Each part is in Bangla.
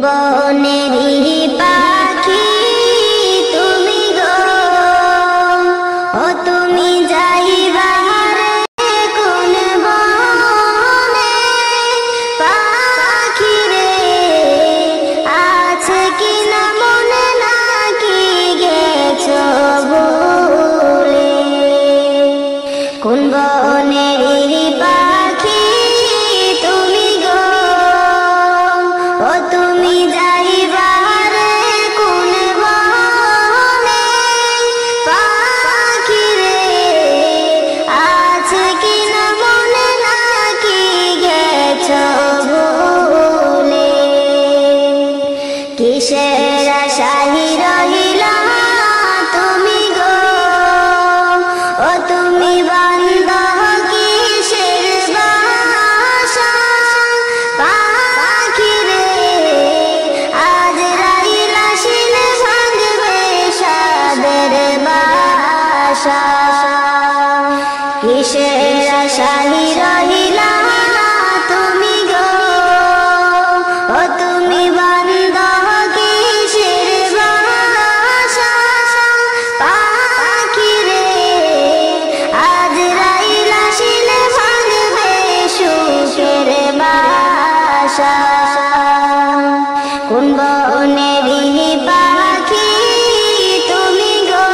বনেরই পাখি তুমি গো, ও তুমি যাইবার কোন বনে, পাখি রে আছে কি না মনে নাকি গেছো ভুলে। কোন বনেরই পাখি তুমি গো, ও তুমি যাইবার কোন বনে, পাখি রে আছে কি না মনে নাকি গেছো ভুলে। কিসের আশায় রহিলা তুমি গো, ও তুমি বান্দ কিসের বাসা, পাখি রে আজ রাইলা শিলে ভাঙবে সাদের বাসা। কিসের আশায় রহিলা তুমি গো, ও তুমি বান্দ কিসের বাসা, পাখি রে আজ রাইলা শিলে ভাঙবে সুখের বাসা। কোন বনেরই পাখি তুমি গো,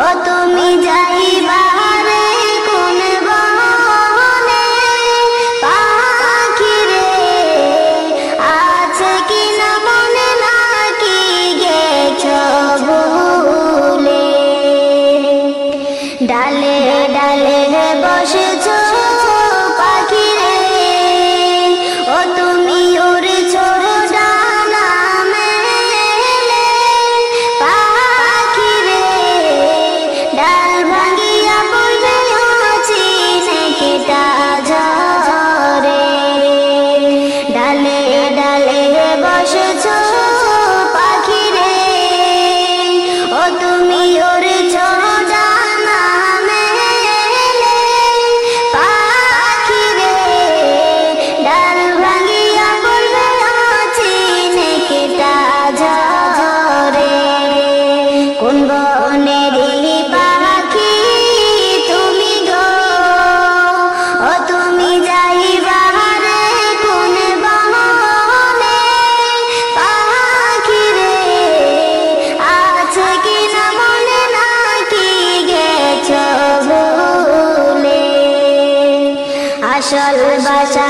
ও তুমি যাইবার কোন বনে, পাখি রে আছে কি না মনে নাকি গেছো ভুলে। ডালে ডালে বসেছো পাখি রে, ও তুমি উড়ছো ডানা মেলে, পাখি রে ডাল ভাঙিয়া পড়বে চিনেকিটা ঝরে। ডালে ডালে বসেছো পাখি রে, ও তুমি উড়ছো ডানা মেলে, পাখি রে ডাল ভাঙিয়া পড়বে চিনেকিটা ঝরে। কোন বনেরই পাখি তুমি গো, ও তুমি যাইবার কোন বনে, পাখি রে আছে কি না মনে নাকি গেছো ভুলে। আসল বাসা